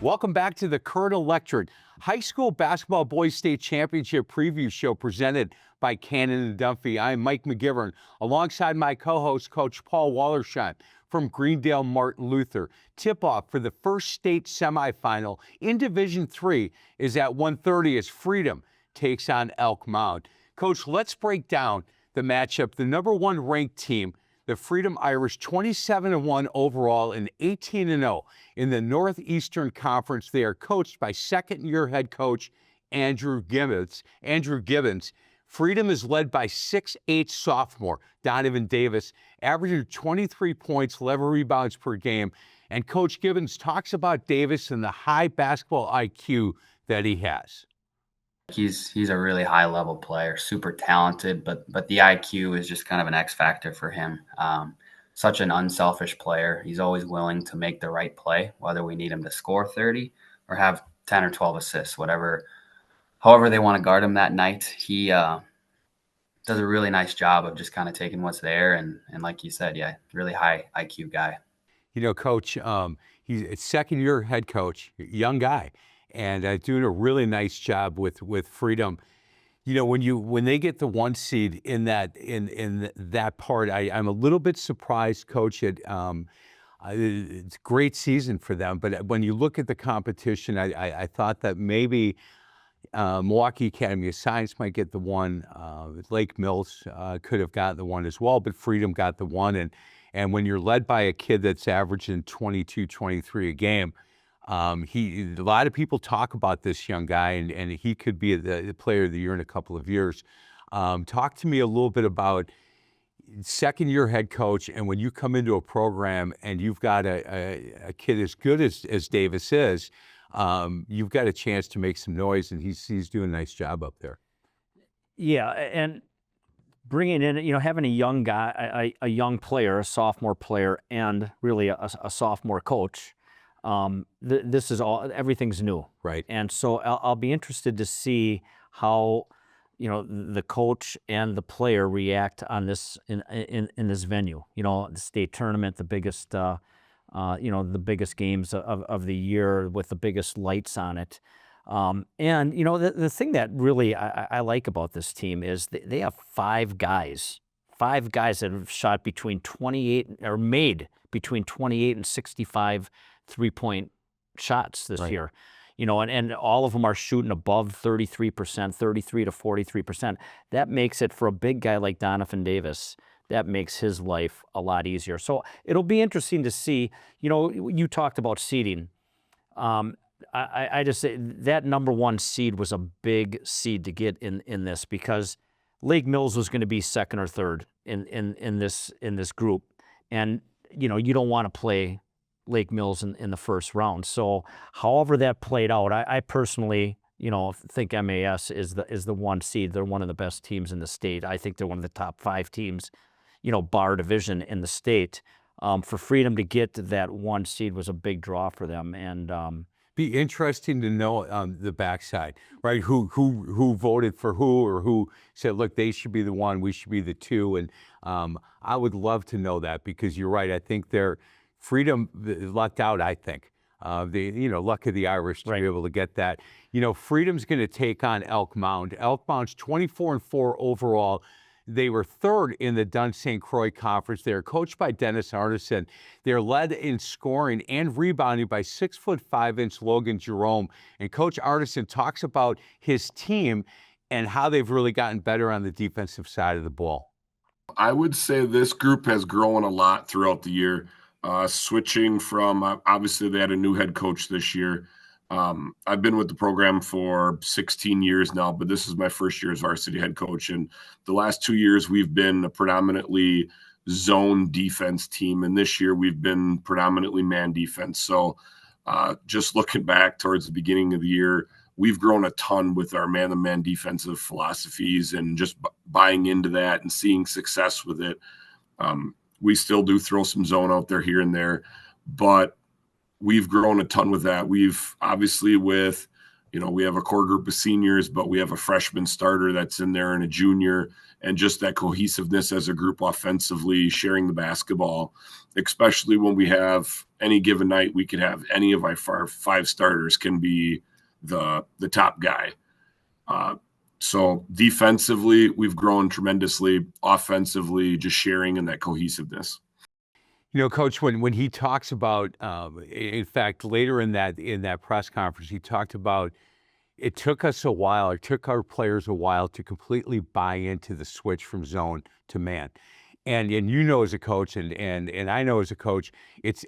Welcome back to the Current Electric High School Basketball Boys State Championship Preview Show presented by Cannon and Dunphy. I'm Mike McGivern, alongside my co-host, Coach Paul Wallersheim from Greendale Martin Luther. Tip-off for the first state semifinal in Division III is at 1:30 as Freedom takes on Elk Mound. Coach, let's break down the matchup. The number one ranked team, the Freedom Irish, 27-1 overall and 18-0 in the Northeastern Conference. They are coached by second-year head coach Andrew Gibbons. Freedom is led by 6'8" sophomore Donovan Davis, averaging 23 points, 11 rebounds per game. And Coach Gibbons talks about Davis and the high basketball IQ that he has. He's a really high level player, super talented, but the IQ is just kind of an X factor for him. Such an unselfish player. He's always willing to make the right play, whether we need him to score 30 or have 10 or 12 assists, however they want to guard him that night. He does a really nice job of just kind of taking what's there. And like you said, yeah, really high IQ guy. You know, Coach, he's a second-year head coach, young guy, and doing a really nice job with Freedom. You know, when they get the one seed in that part, I'm a little bit surprised, Coach. It's a great season for them, but when you look at the competition, I thought that maybe Milwaukee Academy of Science might get the one. Lake Mills could have gotten the one as well, but Freedom got the one. And when you're led by a kid that's averaging 22, 23 a game, a lot of people talk about this young guy, and he could be the player of the year in a couple of years. Talk to me a little bit about second-year head coach, and when you come into a program and you've got a kid as good as Davis is, you've got a chance to make some noise, and he's doing a nice job up there. Yeah, and bringing in, having a young guy, a young player, a sophomore player, and really a sophomore coach. This is everything's new, right? And so I'll be interested to see how the coach and the player react on this in this venue. The state tournament, the biggest the biggest games of the year with the biggest lights on it. And the thing that really I like about this team is they have five guys that have shot between 28 or made between 28 and 65 3-point shots this right. year, and all of them are shooting above 33%, 33 to 43%. That makes it, for a big guy like Donovan Davis, that makes his life a lot easier. So it'll be interesting to see. You talked about seeding. I just say that number one seed was a big seed to get in this, because Lake Mills was going to be second or third in this group, and you don't want to play Lake Mills in the first round. So however that played out, I personally, think MAS is the one seed. They're one of the best teams in the state. I think they're one of the top 5 teams, bar division in the state. For Freedom to get to that one seed was a big draw for them. And be interesting to know the backside, right? Who voted for who, or who said, look, they should be the one, we should be the two. And I would love to know that, because you're right. I think Freedom lucked out, I think. Luck of the Irish to right. be able to get that. Freedom's going to take on Elk Mound. Elk Mound's 24-4 overall. They were third in the Dunn St. Croix Conference. They're coached by Dennis Arneson. They're led in scoring and rebounding by 6'5" Logan Jerome. And Coach Arneson talks about his team and how they've really gotten better on the defensive side of the ball. I would say this group has grown a lot throughout the year. Switching from, obviously they had a new head coach this year. I've been with the program for 16 years now, but this is my first year as varsity head coach. And the last 2 years we've been a predominantly zone defense team. And this year we've been predominantly man defense. So just looking back towards the beginning of the year, we've grown a ton with our man-to-man defensive philosophies, and just buying into that and seeing success with it. We still do throw some zone out there here and there, but we've grown a ton with that. We've obviously, with We have a core group of seniors, but we have a freshman starter that's in there and a junior, and just that cohesiveness as a group offensively, sharing the basketball, especially when we have any given night, we could have any of our five starters can be the top guy. So defensively, we've grown tremendously. Offensively, just sharing and that cohesiveness. Coach, when he talks about, in fact, later in that press conference, he talked about it took us a while, it took our players a while to completely buy into the switch from zone to man. And as a coach, and I know as a coach,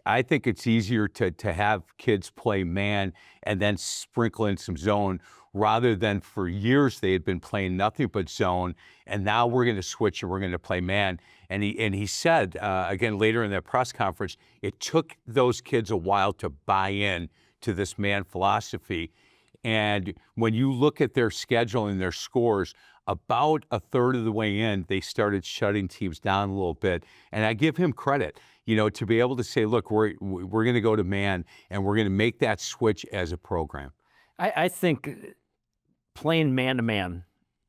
I think it's easier to have kids play man and then sprinkle in some zone rather than for years they had been playing nothing but zone, and now we're going to switch and we're going to play man. And he said again later in that press conference, it took those kids a while to buy in to this man philosophy. And when you look at their schedule and their scores, about a third of the way in, they started shutting teams down a little bit. And I give him credit, to be able to say, look, we're going to go to man and we're going to make that switch as a program. I think playing man to man,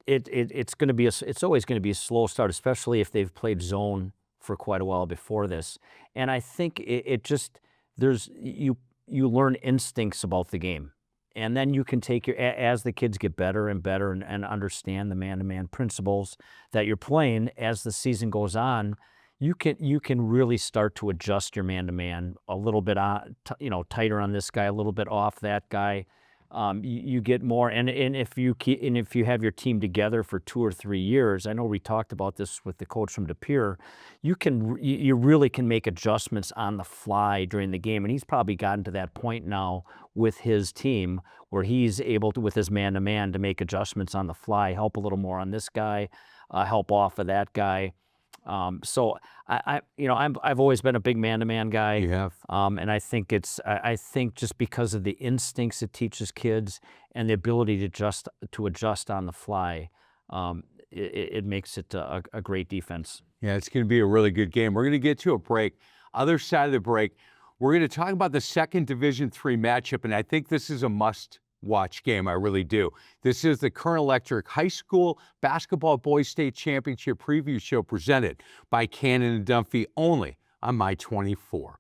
it's going to be it's always going to be a slow start, especially if they've played zone for quite a while before this. And I think it just you learn instincts about the game. And then you can take as the kids get better and better and understand the man-to-man principles that you're playing as the season goes on, you can really start to adjust your man-to-man a little bit on, tighter on this guy, a little bit off that guy. You get more, and if you have your team together for 2 or 3 years, I know we talked about this with the coach from De Pere, you really can make adjustments on the fly during the game, and he's probably gotten to that point now with his team where he's able to, with his man-to-man, to make adjustments on the fly, help a little more on this guy, help off of that guy. So I've always been a big man-to-man guy. You have. And I think I think just because of the instincts it teaches kids and the ability to adjust on the fly, it makes it a great defense. Yeah, it's going to be a really good game. We're going to get to a break. Other side of the break, we're going to talk about the second Division III matchup, and I think this is a must-watch game. I really do. This is the Colonel Electric High School Basketball Boys State Championship Preview Show presented by Cannon and Dunphy only on My 24.